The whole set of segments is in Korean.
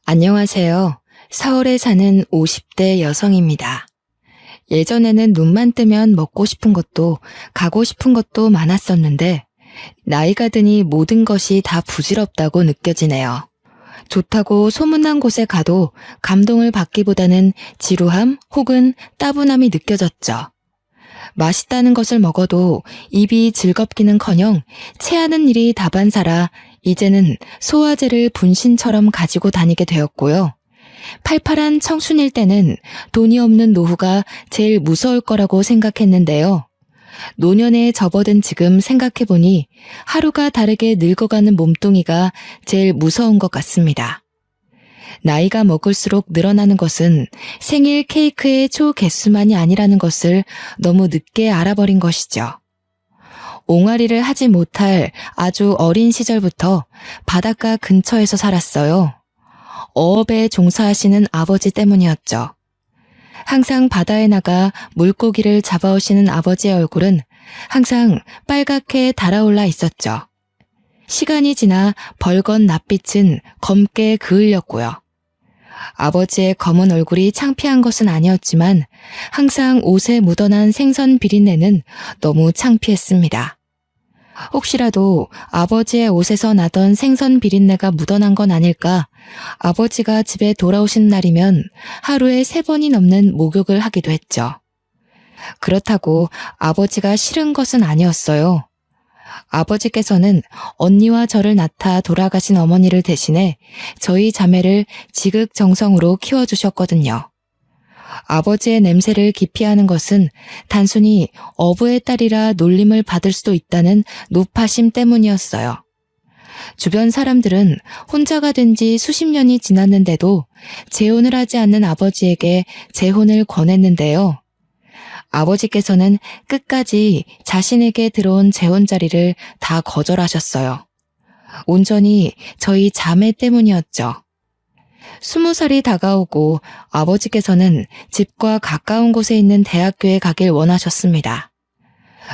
안녕하세요. 서울에 사는 50대 여성입니다. 예전에는 눈만 뜨면 먹고 싶은 것도 가고 싶은 것도 많았었는데 나이가 드니 모든 것이 다 부질없다고 느껴지네요. 좋다고 소문난 곳에 가도 감동을 받기보다는 지루함 혹은 따분함이 느껴졌죠. 맛있다는 것을 먹어도 입이 즐겁기는커녕 체하는 일이 다반사라 이제는 소화제를 분신처럼 가지고 다니게 되었고요. 팔팔한 청춘일 때는 돈이 없는 노후가 제일 무서울 거라고 생각했는데요. 노년에 접어든 지금 생각해보니 하루가 다르게 늙어가는 몸뚱이가 제일 무서운 것 같습니다. 나이가 먹을수록 늘어나는 것은 생일 케이크의 초 개수만이 아니라는 것을 너무 늦게 알아버린 것이죠. 옹알이를 하지 못할 아주 어린 시절부터 바닷가 근처에서 살았어요. 어업에 종사하시는 아버지 때문이었죠. 항상 바다에 나가 물고기를 잡아오시는 아버지의 얼굴은 항상 빨갛게 달아올라 있었죠. 시간이 지나 벌건 낯빛은 검게 그을렸고요. 아버지의 검은 얼굴이 창피한 것은 아니었지만 항상 옷에 묻어난 생선 비린내는 너무 창피했습니다. 혹시라도 아버지의 옷에서 나던 생선 비린내가 묻어난 건 아닐까 아버지가 집에 돌아오신 날이면 하루에 3번이 넘는 목욕을 하기도 했죠. 그렇다고 아버지가 싫은 것은 아니었어요. 아버지께서는 언니와 저를 낳다 돌아가신 어머니를 대신해 저희 자매를 지극정성으로 키워주셨거든요. 아버지의 냄새를 기피하는 것은 단순히 어부의 딸이라 놀림을 받을 수도 있다는 노파심 때문이었어요. 주변 사람들은 혼자가 된 지 수십 년이 지났는데도 재혼을 하지 않는 아버지에게 재혼을 권했는데요. 아버지께서는 끝까지 자신에게 들어온 재혼 자리를 다 거절하셨어요. 온전히 저희 자매 때문이었죠. 20살이 다가오고 아버지께서는 집과 가까운 곳에 있는 대학교에 가길 원하셨습니다.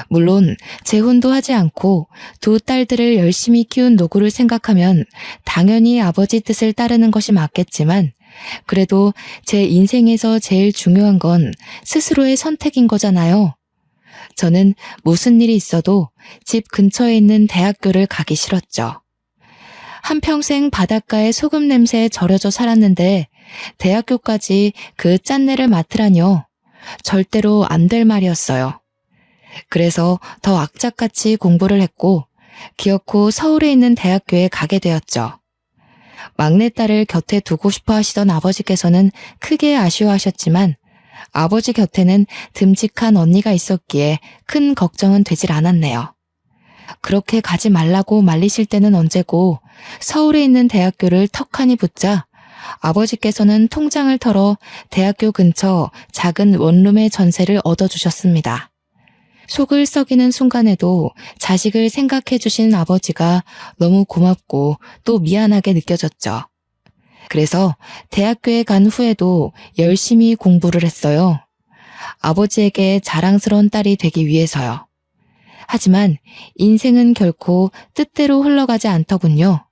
물론 재혼도 하지 않고 2 딸들을 열심히 키운 노고를 생각하면 당연히 아버지 뜻을 따르는 것이 맞겠지만 그래도 제 인생에서 제일 중요한 건 스스로의 선택인 거잖아요. 저는 무슨 일이 있어도 집 근처에 있는 대학교를 가기 싫었죠. 한평생 바닷가의 소금 냄새에 절여져 살았는데 대학교까지 그 짠내를 맡으라뇨. 절대로 안 될 말이었어요. 그래서 더 악착같이 공부를 했고 기어코 서울에 있는 대학교에 가게 되었죠. 막내딸을 곁에 두고 싶어 하시던 아버지께서는 크게 아쉬워하셨지만 아버지 곁에는 듬직한 언니가 있었기에 큰 걱정은 되질 않았네요. 그렇게 가지 말라고 말리실 때는 언제고 서울에 있는 대학교를 턱하니 붙자 아버지께서는 통장을 털어 대학교 근처 작은 원룸의 전세를 얻어주셨습니다. 속을 썩이는 순간에도 자식을 생각해 주신 아버지가 너무 고맙고 또 미안하게 느껴졌죠. 그래서 대학교에 간 후에도 열심히 공부를 했어요. 아버지에게 자랑스러운 딸이 되기 위해서요. 하지만 인생은 결코 뜻대로 흘러가지 않더군요.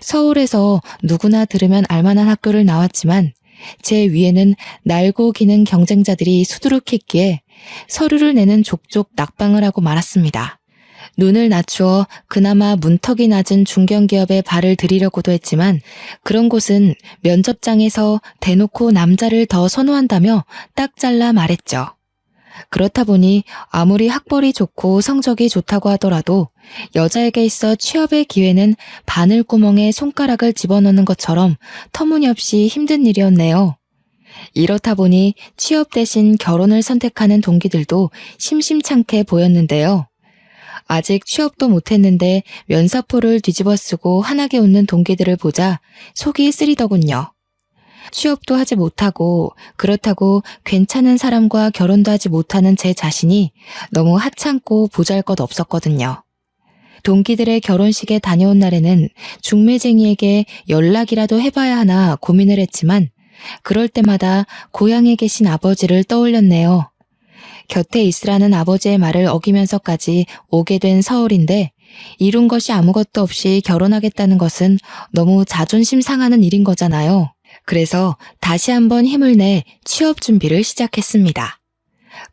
서울에서 누구나 들으면 알만한 학교를 나왔지만 제 위에는 날고 기는 경쟁자들이 수두룩했기에 서류를 내는 족족 낙방을 하고 말았습니다. 눈을 낮추어 그나마 문턱이 낮은 중견기업에 발을 들이려고도 했지만 그런 곳은 면접장에서 대놓고 남자를 더 선호한다며 딱 잘라 말했죠. 그렇다 보니 아무리 학벌이 좋고 성적이 좋다고 하더라도 여자에게 있어 취업의 기회는 바늘구멍에 손가락을 집어넣는 것처럼 터무니없이 힘든 일이었네요. 이렇다 보니 취업 대신 결혼을 선택하는 동기들도 심심찮게 보였는데요. 아직 취업도 못했는데 면사포를 뒤집어 쓰고 환하게 웃는 동기들을 보자 속이 쓰리더군요. 취업도 하지 못하고 그렇다고 괜찮은 사람과 결혼도 하지 못하는 제 자신이 너무 하찮고 보잘것없었거든요. 동기들의 결혼식에 다녀온 날에는 중매쟁이에게 연락이라도 해봐야 하나 고민을 했지만 그럴 때마다 고향에 계신 아버지를 떠올렸네요. 곁에 있으라는 아버지의 말을 어기면서까지 오게 된 서울인데 이룬 것이 아무것도 없이 결혼하겠다는 것은 너무 자존심 상하는 일인 거잖아요. 그래서 다시 한번 힘을 내 취업 준비를 시작했습니다.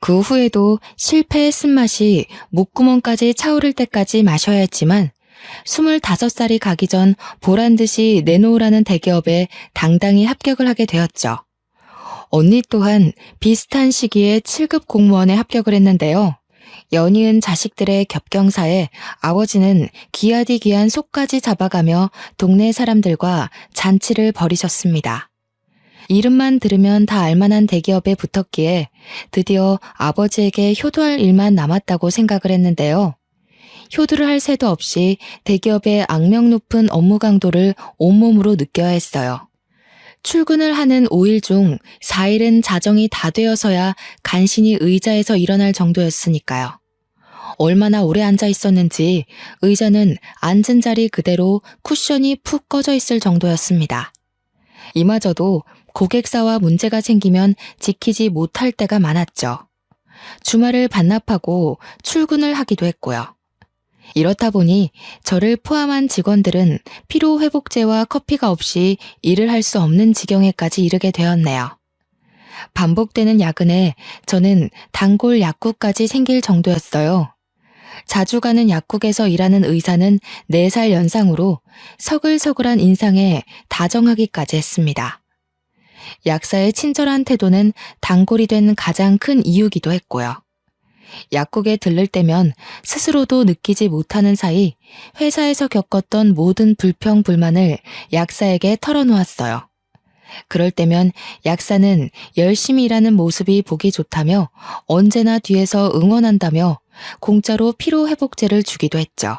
그 후에도 실패의 쓴맛이 목구멍까지 차오를 때까지 마셔야 했지만 25살이 가기 전 보란듯이 내놓으라는 대기업에 당당히 합격을 하게 되었죠. 언니 또한 비슷한 시기에 7급 공무원에 합격을 했는데요. 연이은 자식들의 겹경사에 아버지는 귀하디귀한 속까지 잡아가며 동네 사람들과 잔치를 벌이셨습니다. 이름만 들으면 다 알만한 대기업에 붙었기에 드디어 아버지에게 효도할 일만 남았다고 생각을 했는데요. 효도를 할 새도 없이 대기업의 악명 높은 업무 강도를 온몸으로 느껴야 했어요. 출근을 하는 5일 중 4일은 자정이 다 되어서야 간신히 의자에서 일어날 정도였으니까요. 얼마나 오래 앉아 있었는지 의자는 앉은 자리 그대로 쿠션이 푹 꺼져 있을 정도였습니다. 이마저도 고객사와 문제가 생기면 지키지 못할 때가 많았죠. 주말을 반납하고 출근을 하기도 했고요. 이렇다 보니 저를 포함한 직원들은 피로회복제와 커피가 없이 일을 할 수 없는 지경에까지 이르게 되었네요. 반복되는 야근에 저는 단골 약국까지 생길 정도였어요. 자주 가는 약국에서 일하는 의사는 4살 연상으로 서글서글한 인상에 다정하기까지 했습니다. 약사의 친절한 태도는 단골이 된 가장 큰 이유기도 했고요. 약국에 들를 때면 스스로도 느끼지 못하는 사이 회사에서 겪었던 모든 불평, 불만을 약사에게 털어놓았어요. 그럴 때면 약사는 열심히 일하는 모습이 보기 좋다며 언제나 뒤에서 응원한다며 공짜로 피로회복제를 주기도 했죠.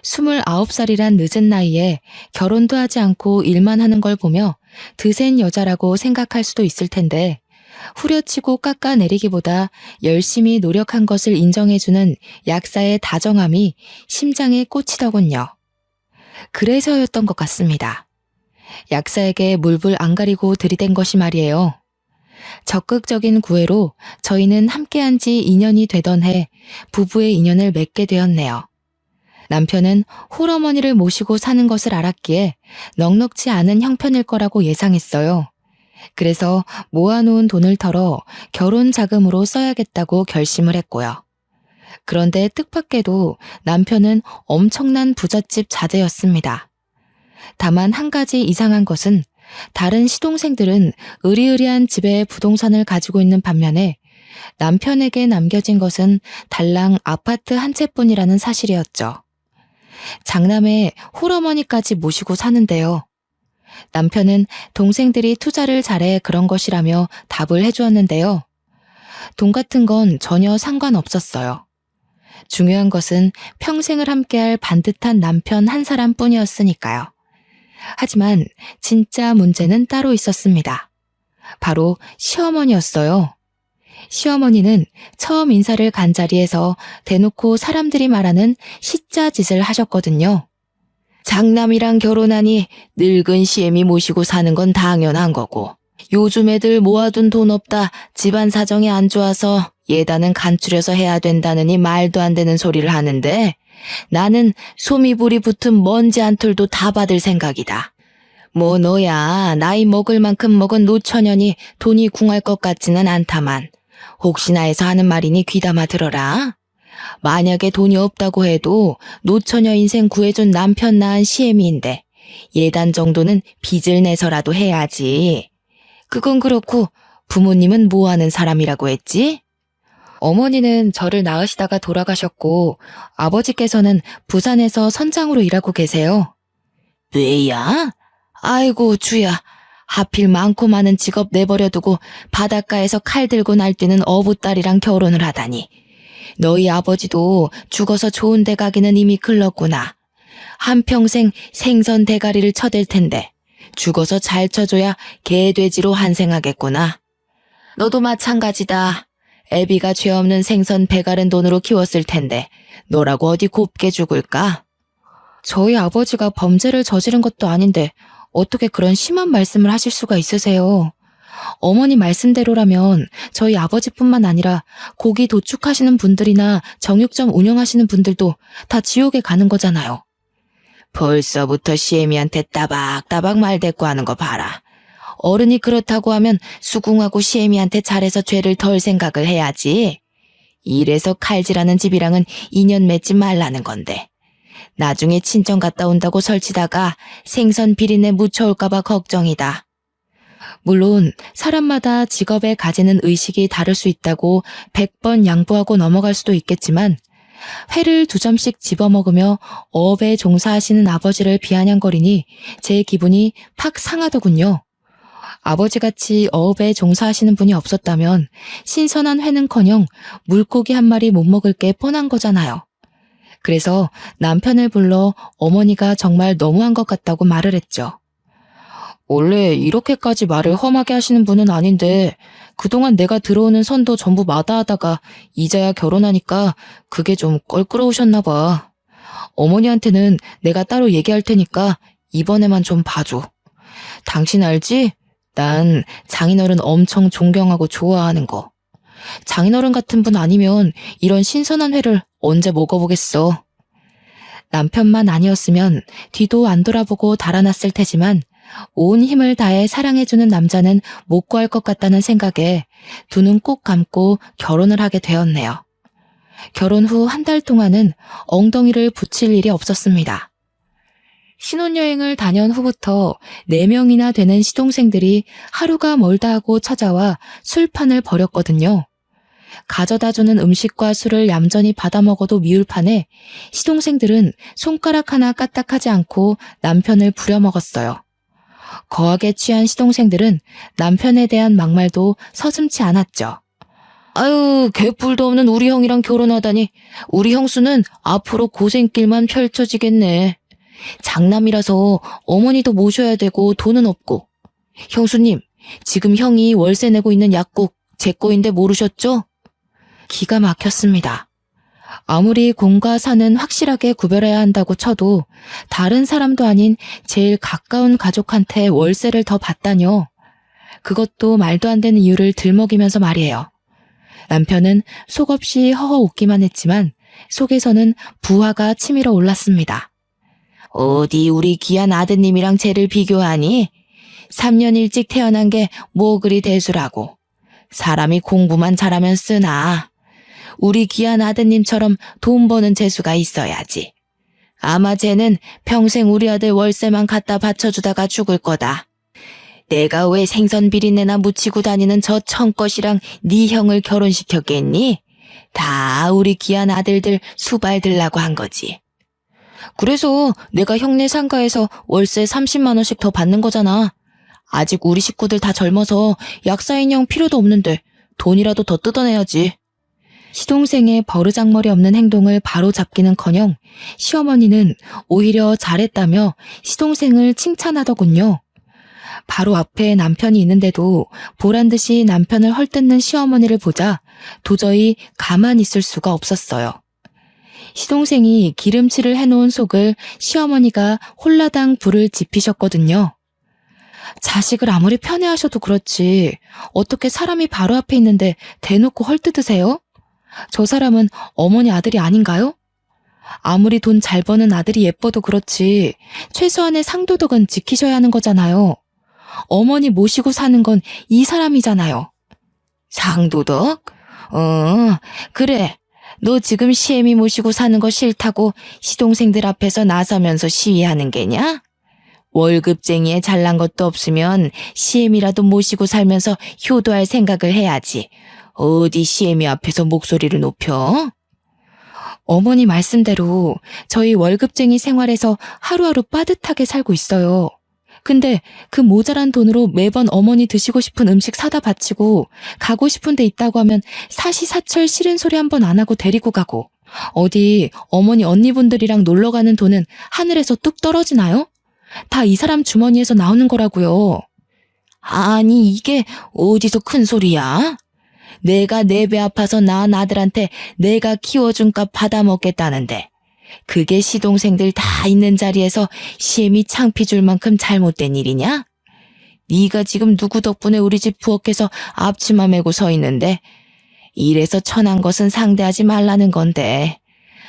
29살이란 늦은 나이에 결혼도 하지 않고 일만 하는 걸 보며 드센 여자라고 생각할 수도 있을 텐데 후려치고 깎아내리기보다 열심히 노력한 것을 인정해주는 약사의 다정함이 심장에 꽂히더군요. 그래서였던 것 같습니다. 약사에게 물불 안 가리고 들이댄 것이 말이에요. 적극적인 구애로 저희는 함께한 지 2년이 되던 해 부부의 인연을 맺게 되었네요. 남편은 홀어머니를 모시고 사는 것을 알았기에 넉넉지 않은 형편일 거라고 예상했어요. 그래서 모아놓은 돈을 털어 결혼 자금으로 써야겠다고 결심을 했고요. 그런데 뜻밖에도 남편은 엄청난 부잣집 자제였습니다. 다만 한 가지 이상한 것은 다른 시동생들은 으리으리한 집에 부동산을 가지고 있는 반면에 남편에게 남겨진 것은 달랑 아파트 한 채뿐이라는 사실이었죠. 장남의 홀어머니까지 모시고 사는데요. 남편은 동생들이 투자를 잘해 그런 것이라며 답을 해주었는데요. 돈 같은 건 전혀 상관없었어요. 중요한 것은 평생을 함께할 반듯한 남편 한 사람뿐이었으니까요. 하지만 진짜 문제는 따로 있었습니다. 바로 시어머니였어요. 시어머니는 처음 인사를 간 자리에서 대놓고 사람들이 말하는 시짜 짓을 하셨거든요. 장남이랑 결혼하니 늙은 시애미 모시고 사는 건 당연한 거고 요즘 애들 모아둔 돈 없다 집안 사정이 안 좋아서 예단은 간추려서 해야 된다느니 말도 안 되는 소리를 하는데 나는 소미불이 붙은 먼지 한 톨도 다 받을 생각이다. 뭐 너야 나이 먹을 만큼 먹은 노처녀니 돈이 궁할 것 같지는 않다만 혹시나 해서 하는 말이니 귀담아 들어라. 만약에 돈이 없다고 해도 노처녀 인생 구해준 남편 낳은 시애미인데 예단 정도는 빚을 내서라도 해야지. 그건 그렇고 부모님은 뭐 하는 사람이라고 했지? 어머니는 저를 낳으시다가 돌아가셨고 아버지께서는 부산에서 선장으로 일하고 계세요. 왜야? 아이고 주야. 하필 많고 많은 직업 내버려두고 바닷가에서 칼 들고 날뛰는 어부딸이랑 결혼을 하다니. 너희 아버지도 죽어서 좋은 데 가기는 이미 글렀구나. 한평생 생선 대가리를 쳐댈 텐데 죽어서 잘 쳐줘야 개돼지로 환생하겠구나. 너도 마찬가지다. 애비가 죄 없는 생선 배가른 돈으로 키웠을 텐데 너라고 어디 곱게 죽을까? 저희 아버지가 범죄를 저지른 것도 아닌데 어떻게 그런 심한 말씀을 하실 수가 있으세요? 어머니 말씀대로라면 저희 아버지뿐만 아니라 고기 도축하시는 분들이나 정육점 운영하시는 분들도 다 지옥에 가는 거잖아요. 벌써부터 시애미한테 따박따박 말대꾸 하는 거 봐라. 어른이 그렇다고 하면 수긍하고 시애미한테 잘해서 죄를 덜 생각을 해야지. 이래서 칼질하는 집이랑은 인연 맺지 말라는 건데. 나중에 친정 갔다 온다고 설치다가 생선 비린내 묻혀올까봐 걱정이다. 물론 사람마다 직업에 가지는 의식이 다를 수 있다고 100번 양보하고 넘어갈 수도 있겠지만 회를 2점씩 집어먹으며 어업에 종사하시는 아버지를 비아냥거리니 제 기분이 팍 상하더군요. 아버지같이 어업에 종사하시는 분이 없었다면 신선한 회는커녕 물고기 한 마리 못 먹을 게 뻔한 거잖아요. 그래서 남편을 불러 어머니가 정말 너무한 것 같다고 말을 했죠. 원래 이렇게까지 말을 험하게 하시는 분은 아닌데 그동안 내가 들어오는 선도 전부 마다하다가 이제야 결혼하니까 그게 좀 껄끄러우셨나 봐. 어머니한테는 내가 따로 얘기할 테니까 이번에만 좀 봐줘. 당신 알지? 난 장인어른 엄청 존경하고 좋아하는 거. 장인어른 같은 분 아니면 이런 신선한 회를 언제 먹어보겠어. 남편만 아니었으면 뒤도 안 돌아보고 달아났을 테지만 온 힘을 다해 사랑해주는 남자는 못 구할 것 같다는 생각에 두 눈 꼭 감고 결혼을 하게 되었네요. 결혼 후 한 달 동안은 엉덩이를 붙일 일이 없었습니다. 신혼여행을 다녀온 후부터 4명이나 되는 시동생들이 하루가 멀다 하고 찾아와 술판을 벌였거든요. 가져다주는 음식과 술을 얌전히 받아먹어도 미울 판에 시동생들은 손가락 하나 까딱하지 않고 남편을 부려먹었어요. 거하게 취한 시동생들은 남편에 대한 막말도 서슴지 않았죠. 아유, 개뿔도 없는 우리 형이랑 결혼하다니 우리 형수는 앞으로 고생길만 펼쳐지겠네. 장남이라서 어머니도 모셔야 되고 돈은 없고. 형수님, 지금 형이 월세 내고 있는 약국 제 거인데 모르셨죠? 기가 막혔습니다. 아무리 공과 사는 확실하게 구별해야 한다고 쳐도 다른 사람도 아닌 제일 가까운 가족한테 월세를 더 받다뇨. 그것도 말도 안 되는 이유를 들먹이면서 말이에요. 남편은 속없이 허허 웃기만 했지만 속에서는 부하가 치밀어 올랐습니다. 어디 우리 귀한 아드님이랑 쟤를 비교하니? 3년 일찍 태어난 게 뭐 그리 대수라고. 사람이 공부만 잘하면 쓰나. 우리 귀한 아드님처럼 돈 버는 재수가 있어야지. 아마 쟤는 평생 우리 아들 월세만 갖다 바쳐주다가 죽을 거다. 내가 왜 생선 비린내나 묻히고 다니는 저 청껏이랑 네 형을 결혼시켰겠니? 다 우리 귀한 아들들 수발 들라고 한 거지. 그래서 내가 형네 상가에서 월세 30만 원씩 더 받는 거잖아. 아직 우리 식구들 다 젊어서 약사인형 필요도 없는데 돈이라도 더 뜯어내야지. 시동생의 버르장머리 없는 행동을 바로 잡기는커녕 시어머니는 오히려 잘했다며 시동생을 칭찬하더군요. 바로 앞에 남편이 있는데도 보란듯이 남편을 헐뜯는 시어머니를 보자 도저히 가만히 있을 수가 없었어요. 시동생이 기름칠을 해놓은 속을 시어머니가 홀라당 불을 지피셨거든요. 자식을 아무리 편애하셔도 그렇지 어떻게 사람이 바로 앞에 있는데 대놓고 헐뜯으세요? 저 사람은 어머니 아들이 아닌가요? 아무리 돈 잘 버는 아들이 예뻐도 그렇지 최소한의 상도덕은 지키셔야 하는 거잖아요. 어머니 모시고 사는 건 이 사람이잖아요. 상도덕? 그래. 너 지금 시애미 모시고 사는 거 싫다고 시동생들 앞에서 나서면서 시위하는 게냐? 월급쟁이에 잘난 것도 없으면 시애미라도 모시고 살면서 효도할 생각을 해야지. 어디 시애미 앞에서 목소리를 높여? 어머니 말씀대로 저희 월급쟁이 생활에서 하루하루 빠듯하게 살고 있어요. 근데 그 모자란 돈으로 매번 어머니 드시고 싶은 음식 사다 바치고 가고 싶은 데 있다고 하면 사시사철 싫은 소리 한 번 안 하고 데리고 가고 어디 어머니 언니분들이랑 놀러 가는 돈은 하늘에서 뚝 떨어지나요? 다 이 사람 주머니에서 나오는 거라고요. 아니 이게 어디서 큰 소리야? 내가 내 배 아파서 낳은 아들한테 내가 키워준 값 받아먹겠다는데 그게 시동생들 다 있는 자리에서 시애미 창피 줄 만큼 잘못된 일이냐? 네가 지금 누구 덕분에 우리 집 부엌에서 앞치마 메고 서 있는데? 이래서 천한 것은 상대하지 말라는 건데.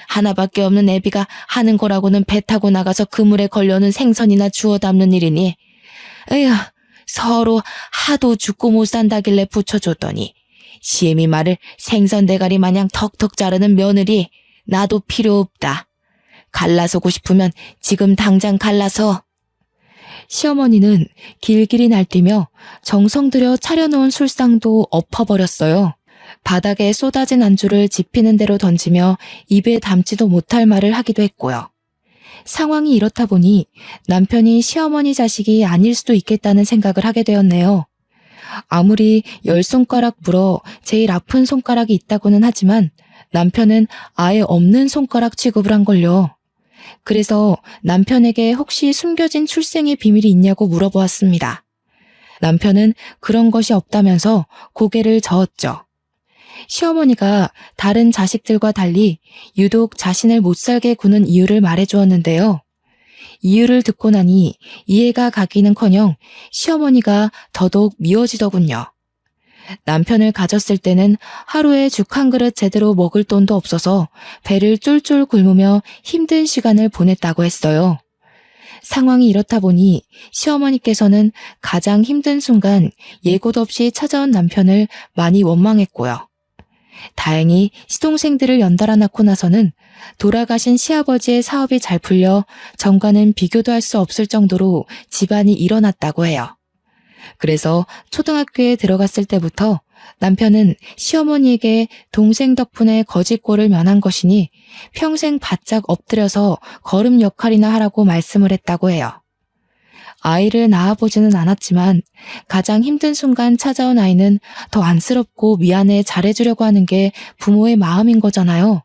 하나밖에 없는 애비가 하는 거라고는 배 타고 나가서 그물에 걸려오는 생선이나 주워 담는 일이니. 에휴, 서로 하도 죽고 못 산다길래 붙여줬더니 시애미 말을 생선 대가리 마냥 턱턱 자르는 며느리 나도 필요 없다. 갈라서고 싶으면 지금 당장 갈라서. 시어머니는 길길이 날뛰며 정성 들여 차려놓은 술상도 엎어버렸어요. 바닥에 쏟아진 안주를 지피는 대로 던지며 입에 담지도 못할 말을 하기도 했고요. 상황이 이렇다 보니 남편이 시어머니 자식이 아닐 수도 있겠다는 생각을 하게 되었네요. 아무리 10손가락 물어 제일 아픈 손가락이 있다고는 하지만 남편은 아예 없는 손가락 취급을 한 걸요. 그래서 남편에게 혹시 숨겨진 출생의 비밀이 있냐고 물어보았습니다. 남편은 그런 것이 없다면서 고개를 저었죠. 시어머니가 다른 자식들과 달리 유독 자신을 못살게 구는 이유를 말해주었는데요. 이유를 듣고 나니 이해가 가기는커녕 시어머니가 더더욱 미워지더군요. 남편을 가졌을 때는 하루에 죽 한 그릇 제대로 먹을 돈도 없어서 배를 쫄쫄 굶으며 힘든 시간을 보냈다고 했어요. 상황이 이렇다 보니 시어머니께서는 가장 힘든 순간 예고도 없이 찾아온 남편을 많이 원망했고요. 다행히 시동생들을 연달아 낳고 나서는 돌아가신 시아버지의 사업이 잘 풀려 전과는 비교도 할 수 없을 정도로 집안이 일어났다고 해요. 그래서 초등학교에 들어갔을 때부터 남편은 시어머니에게 동생 덕분에 거지꼴을 면한 것이니 평생 바짝 엎드려서 거름 역할이나 하라고 말씀을 했다고 해요. 아이를 낳아보지는 않았지만 가장 힘든 순간 찾아온 아이는 더 안쓰럽고 미안해 잘해주려고 하는 게 부모의 마음인 거잖아요.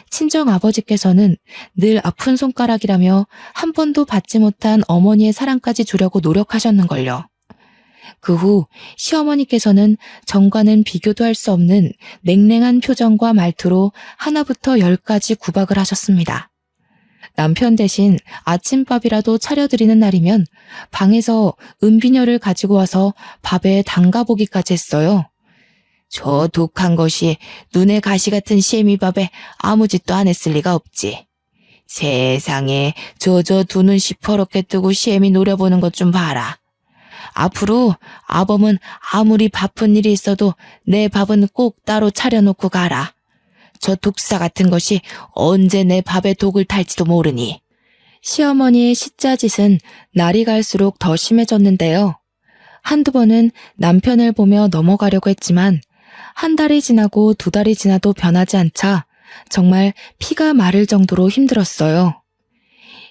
친정 아버지께서는 늘 아픈 손가락이라며 한 번도 받지 못한 어머니의 사랑까지 주려고 노력하셨는걸요. 그 후 시어머니께서는 전과는 비교도 할 수 없는 냉랭한 표정과 말투로 하나부터 10까지 구박을 하셨습니다. 남편 대신 아침밥이라도 차려드리는 날이면 방에서 은비녀를 가지고 와서 밥에 담가보기까지 했어요. 저 독한 것이 눈에 가시 같은 시애미밥에 아무 짓도 안 했을 리가 없지. 세상에 저 두 눈 시퍼렇게 뜨고 시애미 노려보는 것 좀 봐라. 앞으로 아범은 아무리 바쁜 일이 있어도 내 밥은 꼭 따로 차려놓고 가라. 저 독사 같은 것이 언제 내 밥에 독을 탈지도 모르니. 시어머니의 시짜짓은 날이 갈수록 더 심해졌는데요. 한두 번은 남편을 보며 넘어가려고 했지만 한 달이 지나고 2달이 지나도 변하지 않자 정말 피가 마를 정도로 힘들었어요.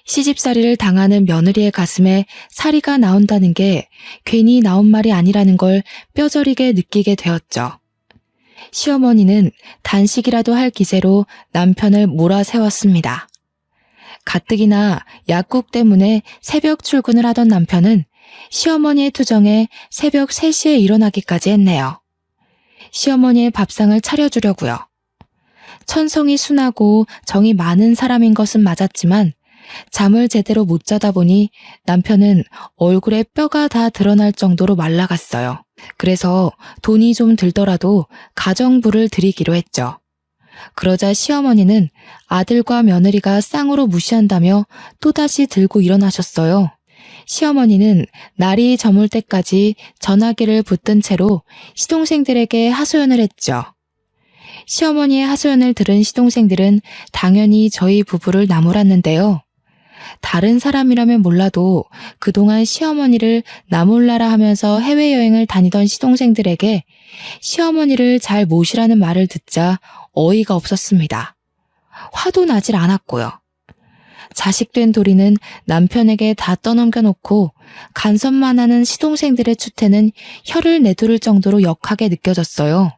시집살이를 당하는 며느리의 가슴에 사리가 나온다는 게 괜히 나온 말이 아니라는 걸 뼈저리게 느끼게 되었죠. 시어머니는 단식이라도 할 기세로 남편을 몰아세웠습니다. 가뜩이나 약국 때문에 새벽 출근을 하던 남편은 시어머니의 투정에 새벽 3시에 일어나기까지 했네요. 시어머니의 밥상을 차려주려고요. 천성이 순하고 정이 많은 사람인 것은 맞았지만 잠을 제대로 못 자다 보니 남편은 얼굴에 뼈가 다 드러날 정도로 말라갔어요. 그래서 돈이 좀 들더라도 가정부를 드리기로 했죠. 그러자 시어머니는 아들과 며느리가 쌍으로 무시한다며 또다시 들고 일어나셨어요. 시어머니는 날이 저물 때까지 전화기를 붙든 채로 시동생들에게 하소연을 했죠. 시어머니의 하소연을 들은 시동생들은 당연히 저희 부부를 나무랐는데요. 다른 사람이라면 몰라도 그동안 시어머니를 나몰라라 하면서 해외여행을 다니던 시동생들에게 시어머니를 잘 모시라는 말을 듣자 어이가 없었습니다. 화도 나질 않았고요. 자식된 도리는 남편에게 다 떠넘겨놓고 간섭만 하는 시동생들의 추태는 혀를 내두를 정도로 역하게 느껴졌어요.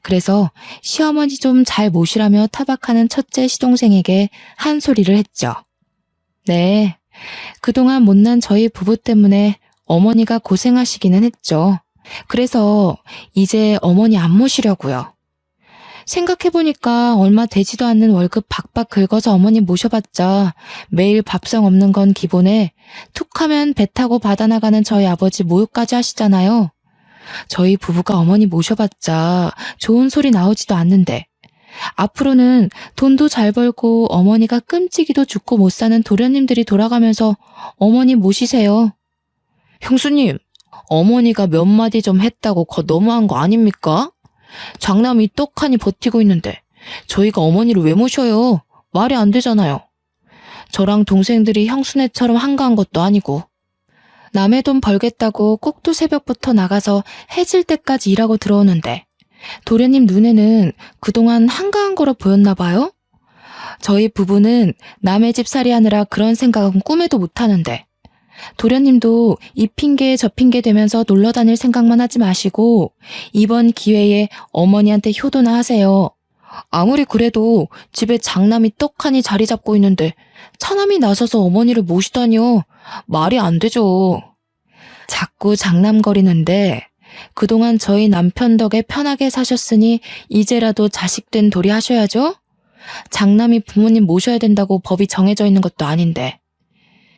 그래서 시어머니 좀 잘 모시라며 타박하는 첫째 시동생에게 한 소리를 했죠. 네, 그동안 못난 저희 부부 때문에 어머니가 고생하시기는 했죠. 그래서 이제 어머니 안 모시려고요. 생각해보니까 얼마 되지도 않는 월급 박박 긁어서 어머니 모셔봤자 매일 밥상 없는 건 기본에 툭하면 배 타고 바다 나가는 저희 아버지 모욕까지 하시잖아요. 저희 부부가 어머니 모셔봤자 좋은 소리 나오지도 않는데 앞으로는 돈도 잘 벌고 어머니가 끔찍이도 죽고 못 사는 도련님들이 돌아가면서 어머니 모시세요. 형수님, 어머니가 몇 마디 좀 했다고 너무한 거 아닙니까? 장남이 떡하니 버티고 있는데 저희가 어머니를 왜 모셔요? 말이 안 되잖아요. 저랑 동생들이 형수네처럼 한가한 것도 아니고 남의 돈 벌겠다고 꼭두 새벽부터 나가서 해질 때까지 일하고 들어오는데 도련님 눈에는 그동안 한가한 거로 보였나 봐요? 저희 부부는 남의 집 살이하느라 그런 생각은 꿈에도 못하는데 도련님도 이 핑계 저 핑계 대면서 놀러 다닐 생각만 하지 마시고 이번 기회에 어머니한테 효도나 하세요. 아무리 그래도 집에 장남이 떡하니 자리 잡고 있는데 차남이 나서서 어머니를 모시다니요. 말이 안 되죠. 자꾸 장남거리는데 그동안 저희 남편 덕에 편하게 사셨으니 이제라도 자식된 도리 하셔야죠. 장남이 부모님 모셔야 된다고 법이 정해져 있는 것도 아닌데.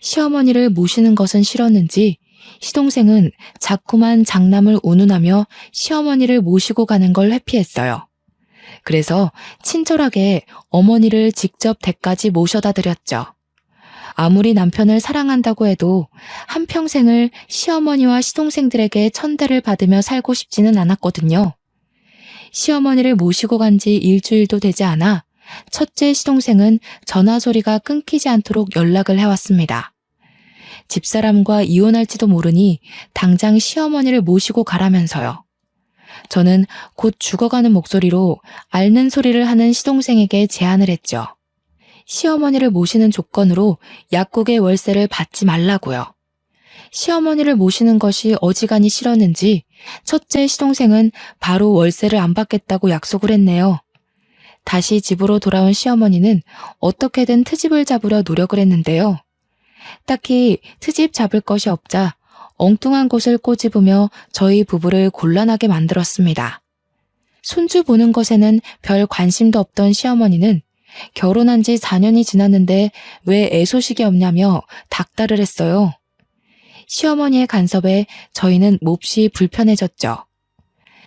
시어머니를 모시는 것은 싫었는지 시동생은 자꾸만 장남을 운운하며 시어머니를 모시고 가는 걸 회피했어요. 그래서 친절하게 어머니를 직접 댁까지 모셔다 드렸죠. 아무리 남편을 사랑한다고 해도 한평생을 시어머니와 시동생들에게 천대를 받으며 살고 싶지는 않았거든요. 시어머니를 모시고 간 지 일주일도 되지 않아 첫째 시동생은 전화 소리가 끊기지 않도록 연락을 해왔습니다. 집사람과 이혼할지도 모르니 당장 시어머니를 모시고 가라면서요. 저는 곧 죽어가는 목소리로 앓는 소리를 하는 시동생에게 제안을 했죠. 시어머니를 모시는 조건으로 약국의 월세를 받지 말라고요. 시어머니를 모시는 것이 어지간히 싫었는지 첫째 시동생은 바로 월세를 안 받겠다고 약속을 했네요. 다시 집으로 돌아온 시어머니는 어떻게든 트집을 잡으려 노력을 했는데요. 딱히 트집 잡을 것이 없자 엉뚱한 곳을 꼬집으며 저희 부부를 곤란하게 만들었습니다. 손주 보는 것에는 별 관심도 없던 시어머니는 결혼한 지 4년이 지났는데 왜 애소식이 없냐며 닥달을 했어요. 시어머니의 간섭에 저희는 몹시 불편해졌죠.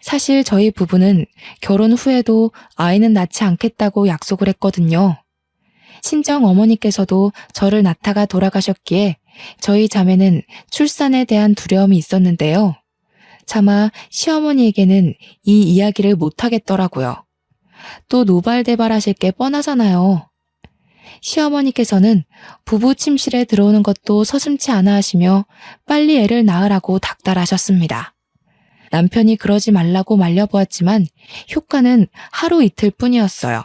사실 저희 부부는 결혼 후에도 아이는 낳지 않겠다고 약속을 했거든요. 친정 어머니께서도 저를 낳다가 돌아가셨기에 저희 자매는 출산에 대한 두려움이 있었는데요. 차마 시어머니에게는 이 이야기를 못하겠더라고요. 또 노발대발하실 게 뻔하잖아요. 시어머니께서는 부부 침실에 들어오는 것도 서슴지 않아 하시며 빨리 애를 낳으라고 닥달하셨습니다. 남편이 그러지 말라고 말려보았지만 효과는 하루 이틀 뿐이었어요.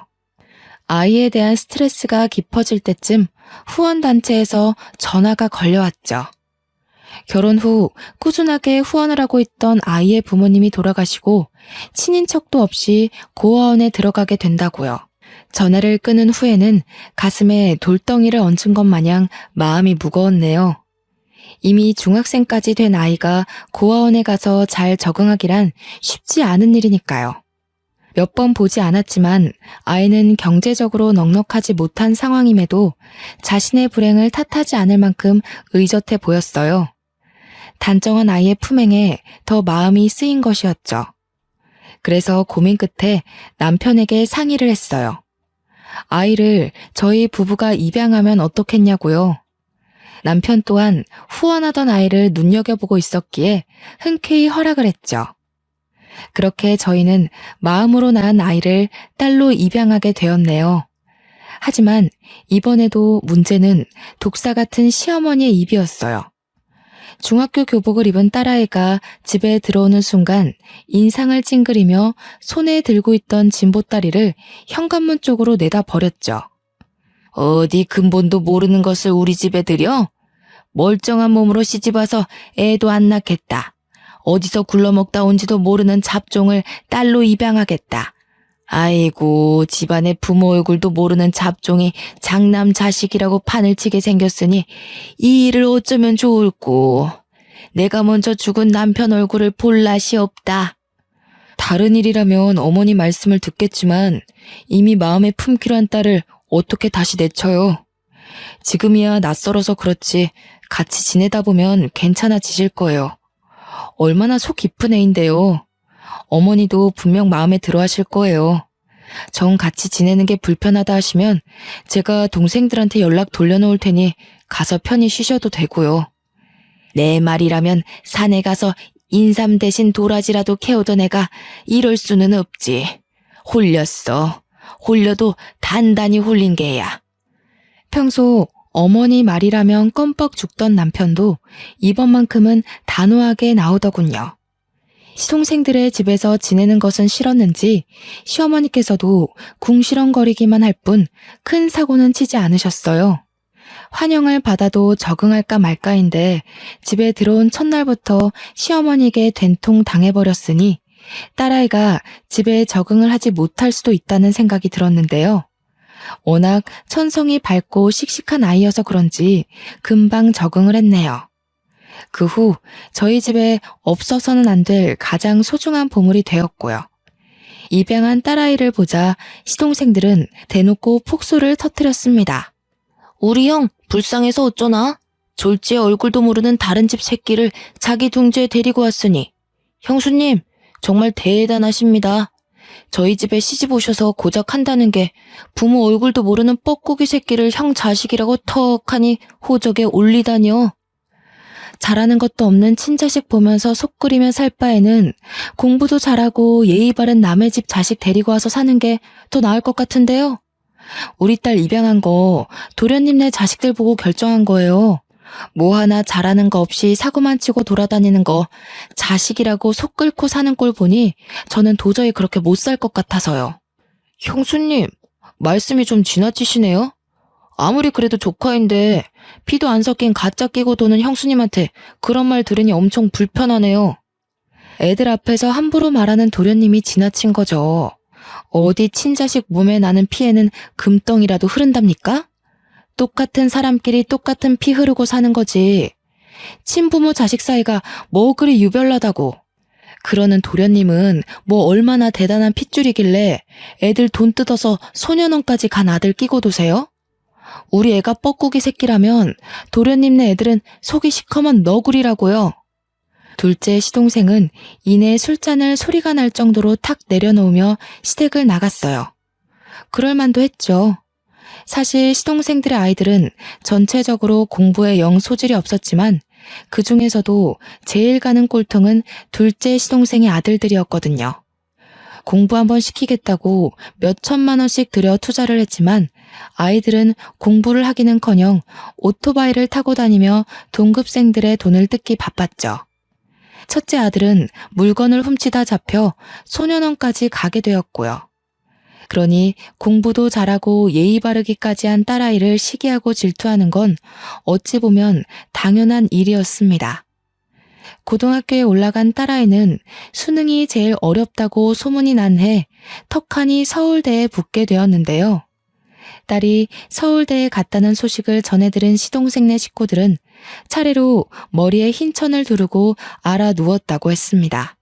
아이에 대한 스트레스가 깊어질 때쯤 후원단체에서 전화가 걸려왔죠. 결혼 후 꾸준하게 후원을 하고 있던 아이의 부모님이 돌아가시고 친인척도 없이 고아원에 들어가게 된다고요. 전화를 끊은 후에는 가슴에 돌덩이를 얹은 것 마냥 마음이 무거웠네요. 이미 중학생까지 된 아이가 고아원에 가서 잘 적응하기란 쉽지 않은 일이니까요. 몇 번 보지 않았지만 아이는 경제적으로 넉넉하지 못한 상황임에도 자신의 불행을 탓하지 않을 만큼 의젓해 보였어요. 단정한 아이의 품행에 더 마음이 쓰인 것이었죠. 그래서 고민 끝에 남편에게 상의를 했어요. 아이를 저희 부부가 입양하면 어떻겠냐고요. 남편 또한 후원하던 아이를 눈여겨보고 있었기에 흔쾌히 허락을 했죠. 그렇게 저희는 마음으로 낳은 아이를 딸로 입양하게 되었네요. 하지만 이번에도 문제는 독사 같은 시어머니의 입이었어요. 중학교 교복을 입은 딸아이가 집에 들어오는 순간 인상을 찡그리며 손에 들고 있던 진보다리를 현관문 쪽으로 내다 버렸죠. 어디 근본도 모르는 것을 우리 집에 들여? 멀쩡한 몸으로 시집와서 애도 안 낳겠다. 어디서 굴러먹다 온지도 모르는 잡종을 딸로 입양하겠다. 아이고, 집안의 부모 얼굴도 모르는 잡종이 장남 자식이라고 판을 치게 생겼으니 이 일을 어쩌면 좋을꼬. 내가 먼저 죽은 남편 얼굴을 볼 낯이 없다. 다른 일이라면 어머니 말씀을 듣겠지만 이미 마음에 품기로 한 딸을 어떻게 다시 내쳐요. 지금이야 낯설어서 그렇지 같이 지내다 보면 괜찮아지실 거예요. 얼마나 속 깊은 애인데요. 어머니도 분명 마음에 들어 하실 거예요. 정 같이 지내는 게 불편하다 하시면 제가 동생들한테 연락 돌려놓을 테니 가서 편히 쉬셔도 되고요. 내 말이라면 산에 가서 인삼 대신 도라지라도 캐오던 애가 이럴 수는 없지. 홀렸어. 홀려도 단단히 홀린 개야. 평소 어머니 말이라면 껌뻑 죽던 남편도 이번만큼은 단호하게 나오더군요. 시동생들의 집에서 지내는 것은 싫었는지 시어머니께서도 궁시렁거리기만 할 뿐 큰 사고는 치지 않으셨어요. 환영을 받아도 적응할까 말까인데 집에 들어온 첫날부터 시어머니에게 된통 당해버렸으니 딸아이가 집에 적응을 하지 못할 수도 있다는 생각이 들었는데요. 워낙 천성이 밝고 씩씩한 아이여서 그런지 금방 적응을 했네요. 그 후 저희 집에 없어서는 안 될 가장 소중한 보물이 되었고요. 입양한 딸아이를 보자 시동생들은 대놓고 폭소를 터뜨렸습니다. 우리 형 불쌍해서 어쩌나? 졸지에 얼굴도 모르는 다른 집 새끼를 자기 둥지에 데리고 왔으니 형수님 정말 대단하십니다. 저희 집에 시집 오셔서 고작 한다는 게 부모 얼굴도 모르는 뻐꾸기 새끼를 형 자식이라고 턱하니 호적에 올리다니요. 잘하는 것도 없는 친자식 보면서 속 끓이며 살 바에는 공부도 잘하고 예의 바른 남의 집 자식 데리고 와서 사는 게 더 나을 것 같은데요. 우리 딸 입양한 거 도련님네 자식들 보고 결정한 거예요. 뭐 하나 잘하는 거 없이 사고만 치고 돌아다니는 거 자식이라고 속 끓고 사는 꼴 보니 저는 도저히 그렇게 못 살 것 같아서요. 형수님, 말씀이 좀 지나치시네요. 아무리 그래도 조카인데 피도 안 섞인 가짜 끼고 도는 형수님한테 그런 말 들으니 엄청 불편하네요. 애들 앞에서 함부로 말하는 도련님이 지나친 거죠. 어디 친자식 몸에 나는 피에는 금덩이라도 흐른답니까? 똑같은 사람끼리 똑같은 피 흐르고 사는 거지. 친부모 자식 사이가 뭐 그리 유별나다고. 그러는 도련님은 뭐 얼마나 대단한 핏줄이길래 애들 돈 뜯어서 소년원까지 간 아들 끼고 도세요? 우리 애가 뻐꾸기 새끼라면 도련님네 애들은 속이 시커먼 너구리라고요. 둘째 시동생은 이내 술잔을 소리가 날 정도로 탁 내려놓으며 시댁을 나갔어요. 그럴 만도 했죠. 사실 시동생들의 아이들은 전체적으로 공부에 영 소질이 없었지만 그 중에서도 제일 가는 꼴통은 둘째 시동생의 아들들이었거든요. 공부 한번 시키겠다고 몇 천만 원씩 들여 투자를 했지만 아이들은 공부를 하기는커녕 오토바이를 타고 다니며 동급생들의 돈을 뜯기 바빴죠. 첫째 아들은 물건을 훔치다 잡혀 소년원까지 가게 되었고요. 그러니 공부도 잘하고 예의 바르기까지 한 딸아이를 시기하고 질투하는 건 어찌 보면 당연한 일이었습니다. 고등학교에 올라간 딸아이는 수능이 제일 어렵다고 소문이 난 해 턱하니 서울대에 붙게 되었는데요. 딸이 서울대에 갔다는 소식을 전해 들은 시동생네 식구들은 차례로 머리에 흰 천을 두르고 알아 누웠다고 했습니다.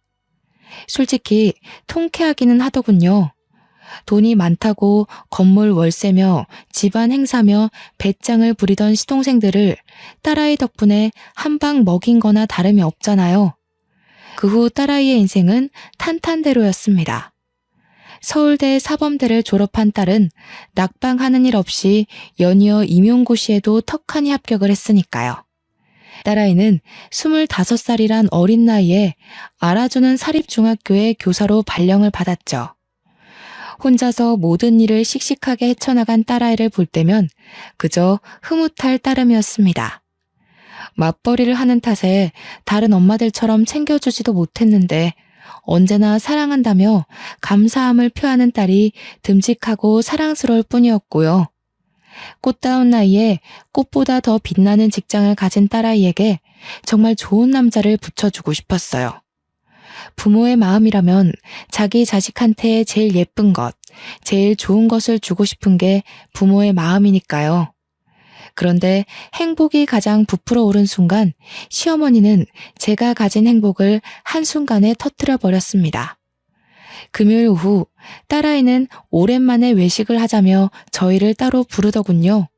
솔직히 통쾌하기는 하더군요. 돈이 많다고 건물 월세며 집안 행사며 배짱을 부리던 시동생들을 딸아이 덕분에 한 방 먹인 거나 다름이 없잖아요. 그 후 딸아이의 인생은 탄탄대로였습니다. 서울대 사범대를 졸업한 딸은 낙방하는 일 없이 연이어 임용고시에도 턱하니 합격을 했으니까요. 딸아이는 25살이란 어린 나이에 알아주는 사립중학교의 교사로 발령을 받았죠. 혼자서 모든 일을 씩씩하게 헤쳐나간 딸아이를 볼 때면 그저 흐뭇할 따름이었습니다. 맞벌이를 하는 탓에 다른 엄마들처럼 챙겨주지도 못했는데 언제나 사랑한다며 감사함을 표하는 딸이 듬직하고 사랑스러울 뿐이었고요. 꽃다운 나이에 꽃보다 더 빛나는 직장을 가진 딸아이에게 정말 좋은 남자를 붙여주고 싶었어요. 부모의 마음이라면 자기 자식한테 제일 예쁜 것, 제일 좋은 것을 주고 싶은 게 부모의 마음이니까요. 그런데 행복이 가장 부풀어 오른 순간 시어머니는 제가 가진 행복을 한순간에 터뜨려 버렸습니다. 금요일 오후 딸아이는 오랜만에 외식을 하자며 저희를 따로 부르더군요.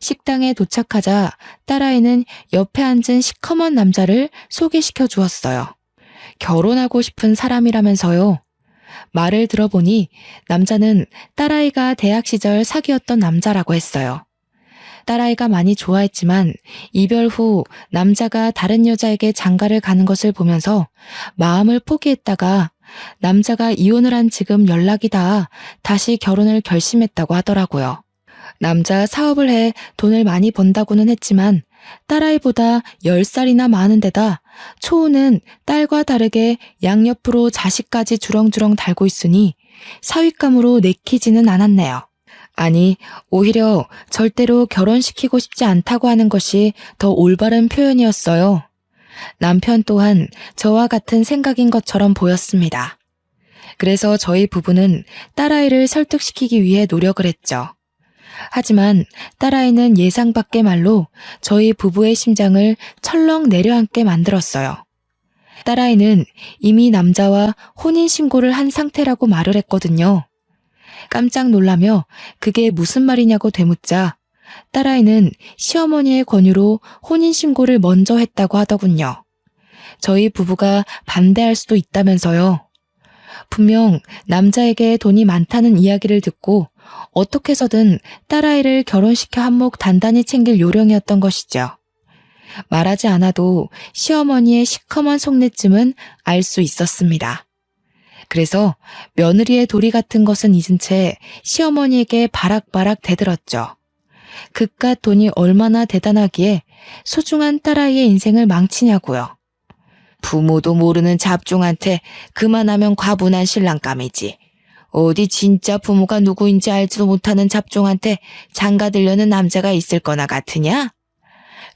식당에 도착하자 딸아이는 옆에 앉은 시커먼 남자를 소개시켜 주었어요. 결혼하고 싶은 사람이라면서요. 말을 들어보니 남자는 딸아이가 대학 시절 사귀었던 남자라고 했어요. 딸아이가 많이 좋아했지만 이별 후 남자가 다른 여자에게 장가를 가는 것을 보면서 마음을 포기했다가 남자가 이혼을 한 지금 연락이 닿아 다시 결혼을 결심했다고 하더라고요. 남자 사업을 해 돈을 많이 번다고는 했지만 딸아이보다 10살이나 많은 데다 초우는 딸과 다르게 양옆으로 자식까지 주렁주렁 달고 있으니 사윗감으로 내키지는 않았네요. 아니, 오히려 절대로 결혼시키고 싶지 않다고 하는 것이 더 올바른 표현이었어요. 남편 또한 저와 같은 생각인 것처럼 보였습니다. 그래서 저희 부부는 딸아이를 설득시키기 위해 노력을 했죠. 하지만 딸아이는 예상 밖의 말로 저희 부부의 심장을 철렁 내려앉게 만들었어요. 딸아이는 이미 남자와 혼인신고를 한 상태라고 말을 했거든요. 깜짝 놀라며 그게 무슨 말이냐고 되묻자 딸아이는 시어머니의 권유로 혼인신고를 먼저 했다고 하더군요. 저희 부부가 반대할 수도 있다면서요. 분명 남자에게 돈이 많다는 이야기를 듣고 어떻게 해서든 딸아이를 결혼시켜 한몫 단단히 챙길 요령이었던 것이죠. 말하지 않아도 시어머니의 시커먼 속내쯤은 알 수 있었습니다. 그래서 며느리의 도리 같은 것은 잊은 채 시어머니에게 바락바락 대들었죠. 그깟 돈이 얼마나 대단하기에 소중한 딸아이의 인생을 망치냐고요. 부모도 모르는 잡종한테 그만하면 과분한 신랑감이지. 어디 진짜 부모가 누구인지 알지도 못하는 잡종한테 장가들려는 남자가 있을 거나 같으냐?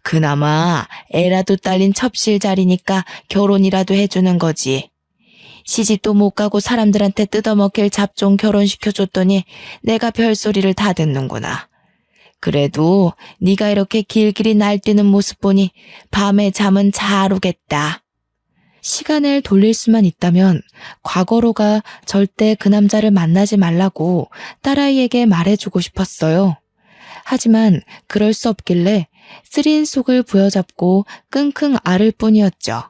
그나마 애라도 딸린 첩실자리니까 결혼이라도 해주는 거지. 시집도 못 가고 사람들한테 뜯어먹힐 잡종 결혼시켜줬더니 내가 별소리를 다 듣는구나. 그래도 네가 이렇게 길길이 날뛰는 모습 보니 밤에 잠은 잘 오겠다. 시간을 돌릴 수만 있다면 과거로가 절대 그 남자를 만나지 말라고 딸아이에게 말해주고 싶었어요. 하지만 그럴 수 없길래 쓰린 속을 부여잡고 끙끙 앓을 뿐이었죠.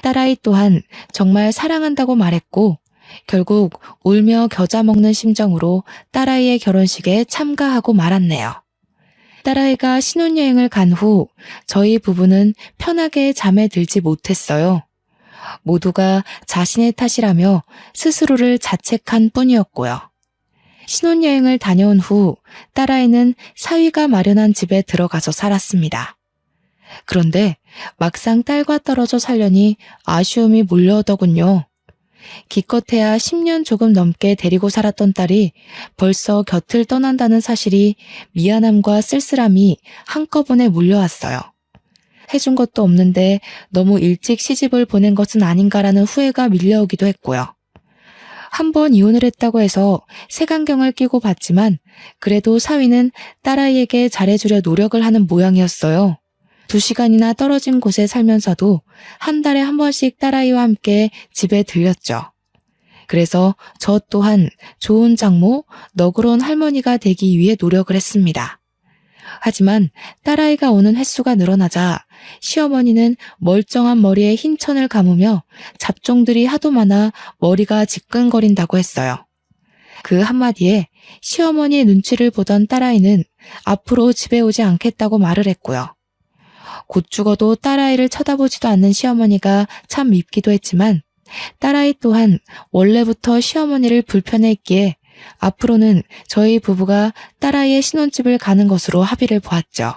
딸아이 또한 정말 사랑한다고 말했고 결국 울며 겨자 먹는 심정으로 딸아이의 결혼식에 참가하고 말았네요. 딸아이가 신혼여행을 간 후 저희 부부는 편하게 잠에 들지 못했어요. 모두가 자신의 탓이라며 스스로를 자책한 뿐이었고요. 신혼여행을 다녀온 후 딸아이는 사위가 마련한 집에 들어가서 살았습니다. 그런데 막상 딸과 떨어져 살려니 아쉬움이 몰려오더군요. 기껏해야 10년 조금 넘게 데리고 살았던 딸이 벌써 곁을 떠난다는 사실이 미안함과 쓸쓸함이 한꺼번에 몰려왔어요. 해준 것도 없는데 너무 일찍 시집을 보낸 것은 아닌가라는 후회가 밀려오기도 했고요. 한 번 이혼을 했다고 해서 색안경을 끼고 봤지만 그래도 사위는 딸아이에게 잘해주려 노력을 하는 모양이었어요. 2시간이나 떨어진 곳에 살면서도 한 달에 한 번씩 딸아이와 함께 집에 들렸죠. 그래서 저 또한 좋은 장모, 너그러운 할머니가 되기 위해 노력을 했습니다. 하지만 딸아이가 오는 횟수가 늘어나자 시어머니는 멀쩡한 머리에 흰 천을 감으며 잡종들이 하도 많아 머리가 지끈거린다고 했어요. 그 한마디에 시어머니의 눈치를 보던 딸아이는 앞으로 집에 오지 않겠다고 말을 했고요. 곧 죽어도 딸아이를 쳐다보지도 않는 시어머니가 참 밉기도 했지만 딸아이 또한 원래부터 시어머니를 불편해했기에 앞으로는 저희 부부가 딸아이의 신혼집을 가는 것으로 합의를 보았죠.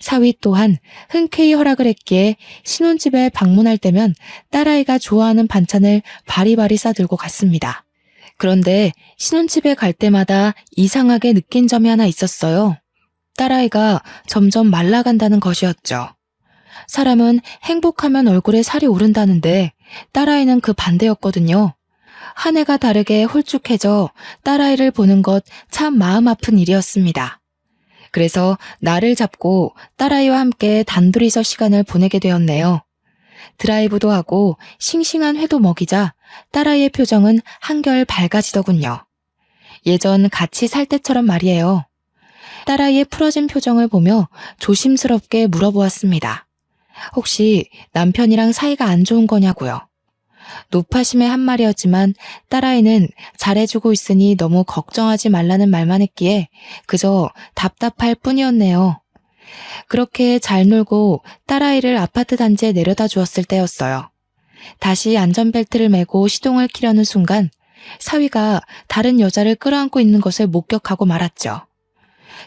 사위 또한 흔쾌히 허락을 했기에 신혼집에 방문할 때면 딸아이가 좋아하는 반찬을 바리바리 싸들고 갔습니다. 그런데 신혼집에 갈 때마다 이상하게 느낀 점이 하나 있었어요. 딸아이가 점점 말라간다는 것이었죠. 사람은 행복하면 얼굴에 살이 오른다는데 딸아이는 그 반대였거든요. 한 해가 다르게 홀쭉해져 딸아이를 보는 것 참 마음 아픈 일이었습니다. 그래서 날을 잡고 딸아이와 함께 단둘이서 시간을 보내게 되었네요. 드라이브도 하고 싱싱한 회도 먹이자 딸아이의 표정은 한결 밝아지더군요. 예전 같이 살 때처럼 말이에요. 딸아이의 풀어진 표정을 보며 조심스럽게 물어보았습니다. 혹시 남편이랑 사이가 안 좋은 거냐고요. 노파심의 한 말이었지만 딸아이는 잘해주고 있으니 너무 걱정하지 말라는 말만 했기에 그저 답답할 뿐이었네요. 그렇게 잘 놀고 딸아이를 아파트 단지에 내려다 주었을 때였어요. 다시 안전벨트를 매고 시동을 키려는 순간 사위가 다른 여자를 끌어안고 있는 것을 목격하고 말았죠.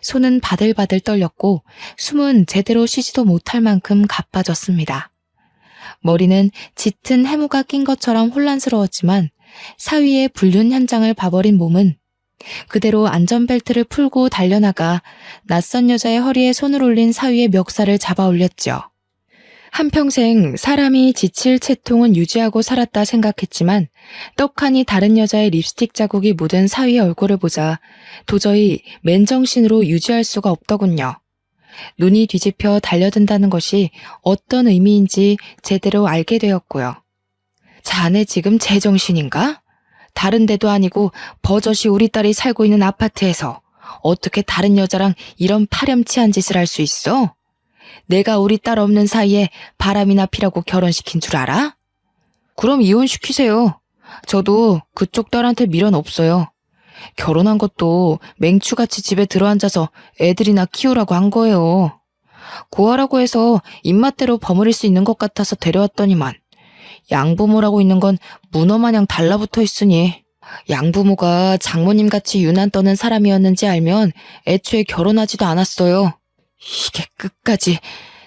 손은 바들바들 떨렸고 숨은 제대로 쉬지도 못할 만큼 가빠졌습니다. 머리는 짙은 해무가 낀 것처럼 혼란스러웠지만 사위의 불륜 현장을 봐버린 몸은 그대로 안전벨트를 풀고 달려나가 낯선 여자의 허리에 손을 올린 사위의 멱살을 잡아 올렸죠. 한평생 사람이 지칠 채통은 유지하고 살았다 생각했지만 떡하니 다른 여자의 립스틱 자국이 묻은 사위의 얼굴을 보자 도저히 맨정신으로 유지할 수가 없더군요. 눈이 뒤집혀 달려든다는 것이 어떤 의미인지 제대로 알게 되었고요. 자네 지금 제정신인가? 다른 데도 아니고 버젓이 우리 딸이 살고 있는 아파트에서 어떻게 다른 여자랑 이런 파렴치한 짓을 할 수 있어? 내가 우리 딸 없는 사이에 바람이나 피라고 결혼시킨 줄 알아? 그럼 이혼시키세요. 저도 그쪽 딸한테 미련 없어요. 결혼한 것도 맹추같이 집에 들어앉아서 애들이나 키우라고 한 거예요. 고아라고 해서 입맛대로 버무릴 수 있는 것 같아서 데려왔더니만 양부모라고 있는 건 문어마냥 달라붙어 있으니 양부모가 장모님같이 유난 떠는 사람이었는지 알면 애초에 결혼하지도 않았어요. 이게 끝까지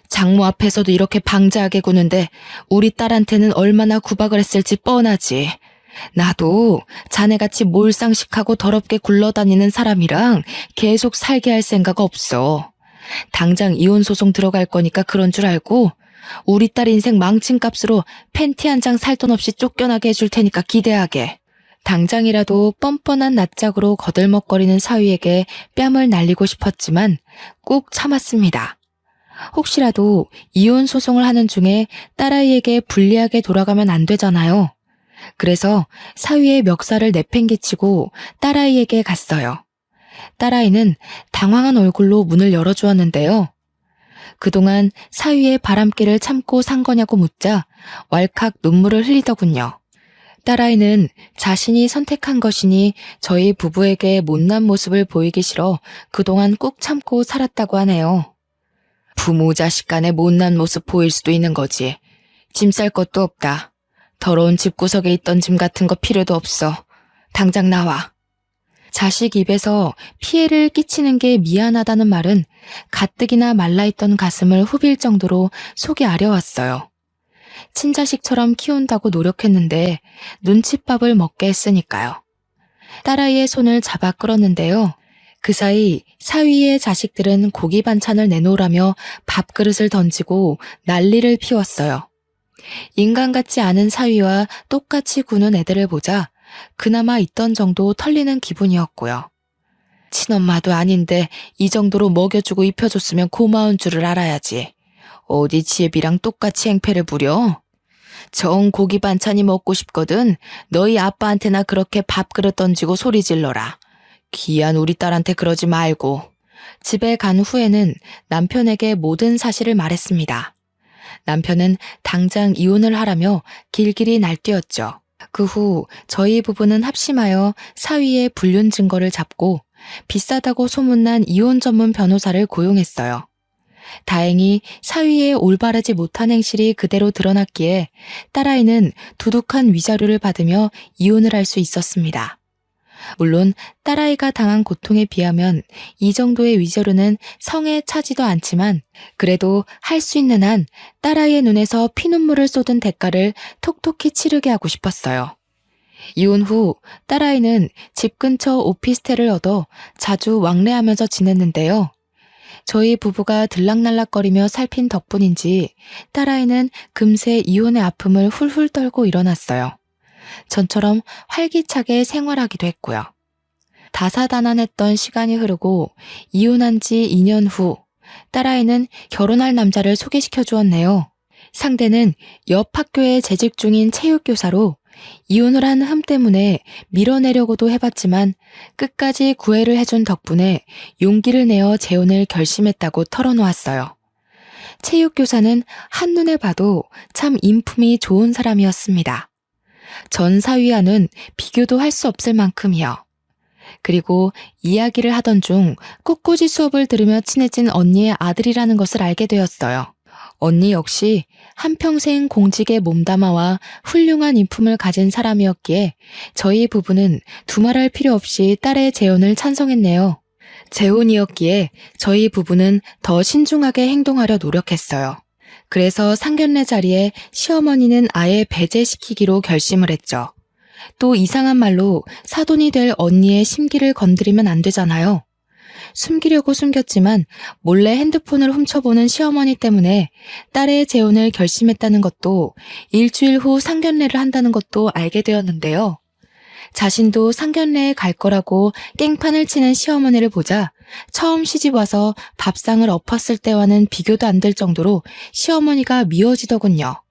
장모 앞에서도 이렇게 방자하게 구는데 우리 딸한테는 얼마나 구박을 했을지 뻔하지. 나도 자네같이 몰상식하고 더럽게 굴러다니는 사람이랑 계속 살게 할 생각 없어. 당장 이혼소송 들어갈 거니까 그런 줄 알고 우리 딸 인생 망친 값으로 팬티 한 장 살 돈 없이 쫓겨나게 해줄 테니까 기대하게. 당장이라도 뻔뻔한 낯짝으로 거들먹거리는 사위에게 뺨을 날리고 싶었지만 꾹 참았습니다. 혹시라도 이혼 소송을 하는 중에 딸아이에게 불리하게 돌아가면 안 되잖아요. 그래서 사위의 멱살을 내팽개치고 딸아이에게 갔어요. 딸아이는 당황한 얼굴로 문을 열어주었는데요. 그동안 사위의 바람기를 참고 산 거냐고 묻자 왈칵 눈물을 흘리더군요. 딸아이는 자신이 선택한 것이니 저희 부부에게 못난 모습을 보이기 싫어 그동안 꾹 참고 살았다고 하네요. 부모 자식 간의 못난 모습 보일 수도 있는 거지. 짐 쌀 것도 없다. 더러운 집구석에 있던 짐 같은 거 필요도 없어. 당장 나와. 자식 입에서 피해를 끼치는 게 미안하다는 말은 가뜩이나 말라있던 가슴을 후빌 정도로 속이 아려왔어요. 친자식처럼 키운다고 노력했는데 눈칫밥을 먹게 했으니까요. 딸아이의 손을 잡아 끌었는데요. 그 사이 사위의 자식들은 고기 반찬을 내놓으라며 밥그릇을 던지고 난리를 피웠어요. 인간 같지 않은 사위와 똑같이 구는 애들을 보자 그나마 있던 정도 털리는 기분이었고요. 친엄마도 아닌데 이 정도로 먹여주고 입혀줬으면 고마운 줄을 알아야지. 어디 지혜비랑 똑같이 행패를 부려? 정 고기 반찬이 먹고 싶거든 너희 아빠한테나 그렇게 밥그릇 던지고 소리 질러라. 귀한 우리 딸한테 그러지 말고. 집에 간 후에는 남편에게 모든 사실을 말했습니다. 남편은 당장 이혼을 하라며 길길이 날뛰었죠. 그 후 저희 부부는 합심하여 사위의 불륜 증거를 잡고 비싸다고 소문난 이혼 전문 변호사를 고용했어요. 다행히 사위의 올바르지 못한 행실이 그대로 드러났기에 딸아이는 두둑한 위자료를 받으며 이혼을 할 수 있었습니다. 물론 딸아이가 당한 고통에 비하면 이 정도의 위자료는 성에 차지도 않지만 그래도 할 수 있는 한 딸아이의 눈에서 피눈물을 쏟은 대가를 톡톡히 치르게 하고 싶었어요. 이혼 후 딸아이는 집 근처 오피스텔을 얻어 자주 왕래하면서 지냈는데요. 저희 부부가 들락날락거리며 살핀 덕분인지 딸아이는 금세 이혼의 아픔을 훌훌 떨고 일어났어요. 전처럼 활기차게 생활하기도 했고요. 다사다난했던 시간이 흐르고 이혼한 지 2년 후 딸아이는 결혼할 남자를 소개시켜 주었네요. 상대는 옆 학교에 재직 중인 체육교사로 이혼을 한 흠 때문에 밀어내려고도 해봤지만 끝까지 구애를 해준 덕분에 용기를 내어 재혼을 결심했다고 털어놓았어요. 체육교사는 한눈에 봐도 참 인품이 좋은 사람이었습니다. 전 사위와는 비교도 할 수 없을 만큼이요. 그리고 이야기를 하던 중 꽃꽂이 수업을 들으며 친해진 언니의 아들이라는 것을 알게 되었어요. 언니 역시 한평생 공직에 몸담아와 훌륭한 인품을 가진 사람이었기에 저희 부부는 두말할 필요 없이 딸의 재혼을 찬성했네요. 재혼이었기에 저희 부부는 더 신중하게 행동하려 노력했어요. 그래서 상견례 자리에 시어머니는 아예 배제시키기로 결심을 했죠. 또 이상한 말로 사돈이 될 언니의 심기를 건드리면 안 되잖아요. 숨기려고 숨겼지만 몰래 핸드폰을 훔쳐보는 시어머니 때문에 딸의 재혼을 결심했다는 것도 일주일 후 상견례를 한다는 것도 알게 되었는데요. 자신도 상견례에 갈 거라고 깽판을 치는 시어머니를 보자 처음 시집 와서 밥상을 엎었을 때와는 비교도 안 될 정도로 시어머니가 미워지더군요.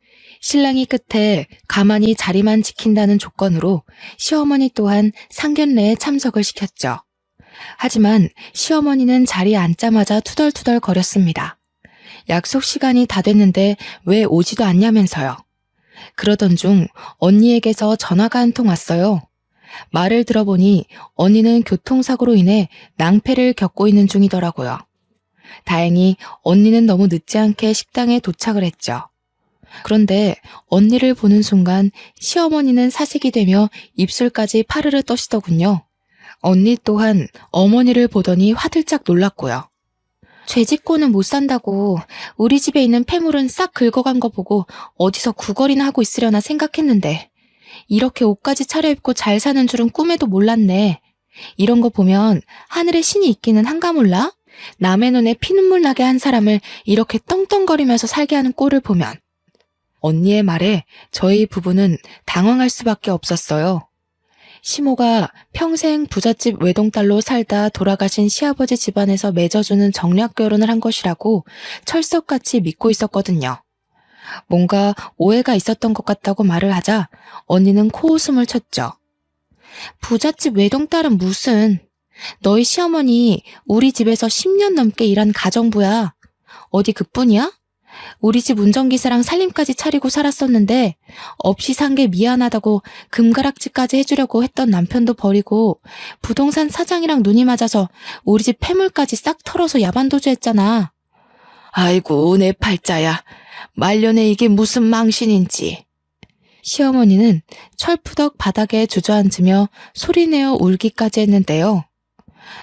신랑이 끝에 가만히 자리만 지킨다는 조건으로 시어머니 또한 상견례에 참석을 시켰죠. 하지만 시어머니는 자리에 앉자마자 투덜투덜 거렸습니다. 약속 시간이 다 됐는데 왜 오지도 않냐면서요. 그러던 중 언니에게서 전화가 한 통 왔어요. 말을 들어보니 언니는 교통사고로 인해 낭패를 겪고 있는 중이더라고요. 다행히 언니는 너무 늦지 않게 식당에 도착을 했죠. 그런데 언니를 보는 순간 시어머니는 사색이 되며 입술까지 파르르 떠시더군요. 언니 또한 어머니를 보더니 화들짝 놀랐고요. 죄짓고는 못 산다고 우리 집에 있는 폐물은 싹 긁어간 거 보고 어디서 구걸이나 하고 있으려나 생각했는데 이렇게 옷까지 차려입고 잘 사는 줄은 꿈에도 몰랐네. 이런 거 보면 하늘에 신이 있기는 한가 몰라? 남의 눈에 피눈물 나게 한 사람을 이렇게 떵떵거리면서 살게 하는 꼴을 보면. 언니의 말에 저희 부부는 당황할 수밖에 없었어요. 시모가 평생 부잣집 외동딸로 살다 돌아가신 시아버지 집안에서 맺어주는 정략 결혼을 한 것이라고 철석같이 믿고 있었거든요. 뭔가 오해가 있었던 것 같다고 말을 하자 언니는 코웃음을 쳤죠. 부잣집 외동딸은 무슨, 너희 시어머니 우리 집에서 10년 넘게 일한 가정부야. 어디 그뿐이야? 우리 집 운전기사랑 살림까지 차리고 살았었는데 없이 산 게 미안하다고 금가락지까지 해주려고 했던 남편도 버리고 부동산 사장이랑 눈이 맞아서 우리 집 폐물까지 싹 털어서 야반도주했잖아. 아이고 내 팔자야. 말년에 이게 무슨 망신인지. 시어머니는 철푸덕 바닥에 주저앉으며 소리내어 울기까지 했는데요.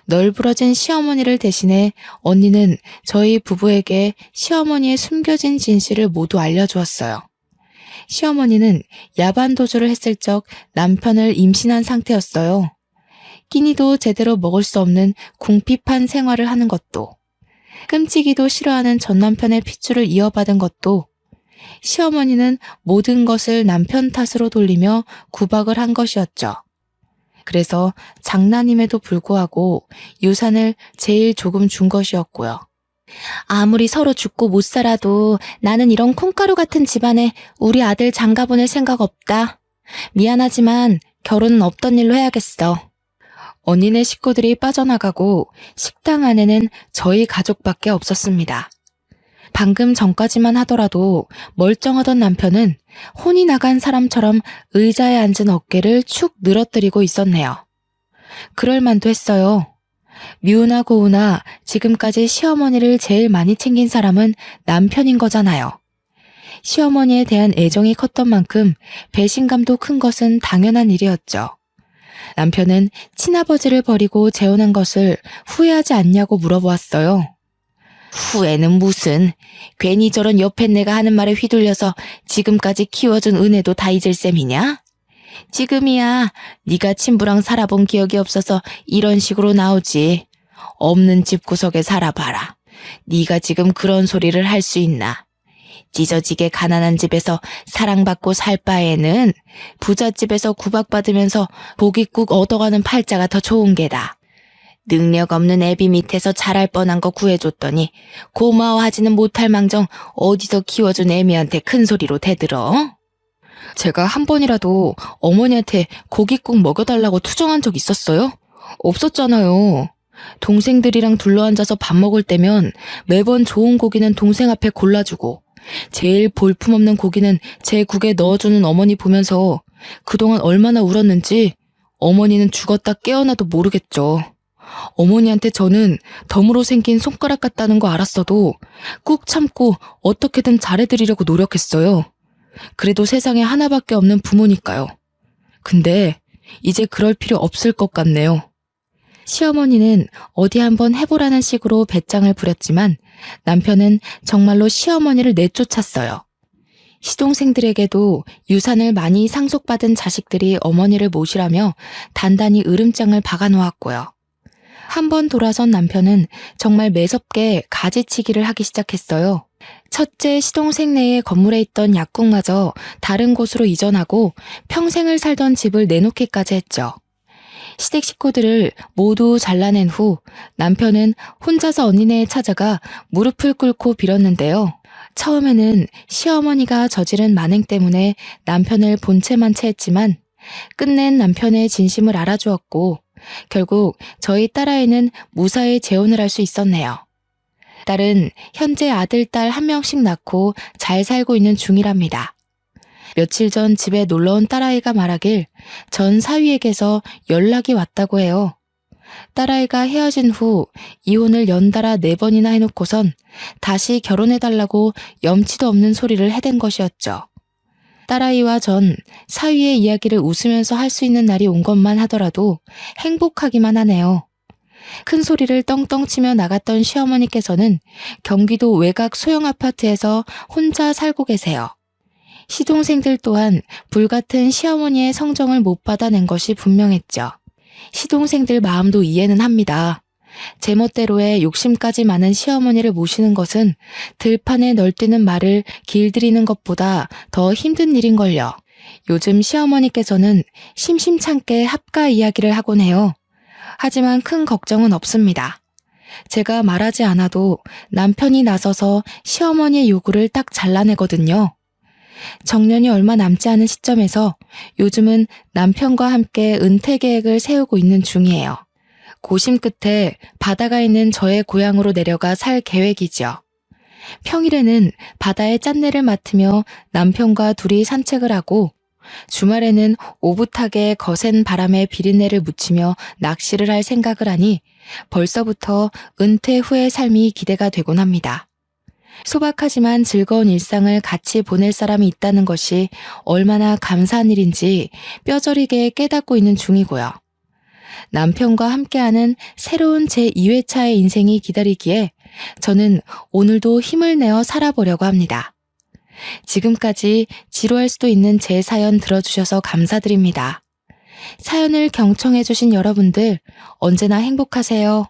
널브러진 시어머니를 대신해 언니는 저희 부부에게 시어머니의 숨겨진 진실을 모두 알려주었어요. 시어머니는 야반도주를 했을 적 남편을 임신한 상태였어요. 끼니도 제대로 먹을 수 없는 궁핍한 생활을 하는 것도, 끔찍이도 싫어하는 전 남편의 핏줄을 이어받은 것도, 시어머니는 모든 것을 남편 탓으로 돌리며 구박을 한 것이었죠. 그래서 장난임에도 불구하고 유산을 제일 조금 준 것이었고요. 아무리 서로 죽고 못 살아도 나는 이런 콩가루 같은 집안에 우리 아들 장가 보낼 생각 없다. 미안하지만 결혼은 없던 일로 해야겠어. 언니네 식구들이 빠져나가고 식당 안에는 저희 가족밖에 없었습니다. 방금 전까지만 하더라도 멀쩡하던 남편은 혼이 나간 사람처럼 의자에 앉은 어깨를 축 늘어뜨리고 있었네요. 그럴 만도 했어요. 미우나 고우나 지금까지 시어머니를 제일 많이 챙긴 사람은 남편인 거잖아요. 시어머니에 대한 애정이 컸던 만큼 배신감도 큰 것은 당연한 일이었죠. 남편은 친아버지를 버리고 재혼한 것을 후회하지 않냐고 물어보았어요. 후회는 무슨, 괜히 저런 옆에 내가 하는 말에 휘둘려서 지금까지 키워준 은혜도 다 잊을 셈이냐? 지금이야 네가 친부랑 살아본 기억이 없어서 이런 식으로 나오지. 없는 집구석에 살아봐라. 네가 지금 그런 소리를 할 수 있나? 찢어지게 가난한 집에서 사랑받고 살 바에는 부잣집에서 구박받으면서 고깃국 얻어가는 팔자가 더 좋은 게다. 능력 없는 애비 밑에서 자랄 뻔한 거 구해줬더니 고마워하지는 못할 망정 어디서 키워준 애미한테 큰 소리로 대들어? 제가 한 번이라도 어머니한테 고깃국 먹여달라고 투정한 적 있었어요? 없었잖아요. 동생들이랑 둘러앉아서 밥 먹을 때면 매번 좋은 고기는 동생 앞에 골라주고 제일 볼품없는 고기는 제 국에 넣어주는 어머니 보면서 그동안 얼마나 울었는지 어머니는 죽었다 깨어나도 모르겠죠. 어머니한테 저는 덤으로 생긴 손가락 같다는 거 알았어도 꾹 참고 어떻게든 잘해드리려고 노력했어요. 그래도 세상에 하나밖에 없는 부모니까요. 근데 이제 그럴 필요 없을 것 같네요. 시어머니는 어디 한번 해보라는 식으로 배짱을 부렸지만 남편은 정말로 시어머니를 내쫓았어요. 시동생들에게도 유산을 많이 상속받은 자식들이 어머니를 모시라며 단단히 으름장을 박아놓았고요. 한 번 돌아선 남편은 정말 매섭게 가지치기를 하기 시작했어요. 첫째 시동생네의 건물에 있던 약국마저 다른 곳으로 이전하고 평생을 살던 집을 내놓기까지 했죠. 시댁 식구들을 모두 잘라낸 후 남편은 혼자서 언니네에 찾아가 무릎을 꿇고 빌었는데요. 처음에는 시어머니가 저지른 만행 때문에 남편을 본체만 채했지만 끝낸 남편의 진심을 알아주었고 결국 저희 딸아이는 무사히 재혼을 할 수 있었네요. 딸은 현재 아들, 딸 한 명씩 낳고 잘 살고 있는 중이랍니다. 며칠 전 집에 놀러온 딸아이가 말하길 전 사위에게서 연락이 왔다고 해요. 딸아이가 헤어진 후 이혼을 연달아 4번이나 해놓고선 다시 결혼해달라고 염치도 없는 소리를 해댄 것이었죠. 딸아이와 전 사위의 이야기를 웃으면서 할 수 있는 날이 온 것만 하더라도 행복하기만 하네요. 큰 소리를 떵떵 치며 나갔던 시어머니께서는 경기도 외곽 소형 아파트에서 혼자 살고 계세요. 시동생들 또한 불같은 시어머니의 성정을 못 받아낸 것이 분명했죠. 시동생들 마음도 이해는 합니다. 제멋대로의 욕심까지 많은 시어머니를 모시는 것은 들판에 널뛰는 말을 길들이는 것보다 더 힘든 일인걸요. 요즘 시어머니께서는 심심찮게 합가 이야기를 하곤 해요. 하지만 큰 걱정은 없습니다. 제가 말하지 않아도 남편이 나서서 시어머니의 요구를 딱 잘라내거든요. 정년이 얼마 남지 않은 시점에서 요즘은 남편과 함께 은퇴 계획을 세우고 있는 중이에요. 고심 끝에 바다가 있는 저의 고향으로 내려가 살 계획이죠. 평일에는 바다의 짠내를 맡으며 남편과 둘이 산책을 하고 주말에는 오붓하게 거센 바람에 비린내를 묻히며 낚시를 할 생각을 하니 벌써부터 은퇴 후의 삶이 기대가 되곤 합니다. 소박하지만 즐거운 일상을 같이 보낼 사람이 있다는 것이 얼마나 감사한 일인지 뼈저리게 깨닫고 있는 중이고요. 남편과 함께하는 새로운 제2회차의 인생이 기다리기에 저는 오늘도 힘을 내어 살아보려고 합니다. 지금까지 지루할 수도 있는 제 사연 들어주셔서 감사드립니다. 사연을 경청해주신 여러분들 언제나 행복하세요.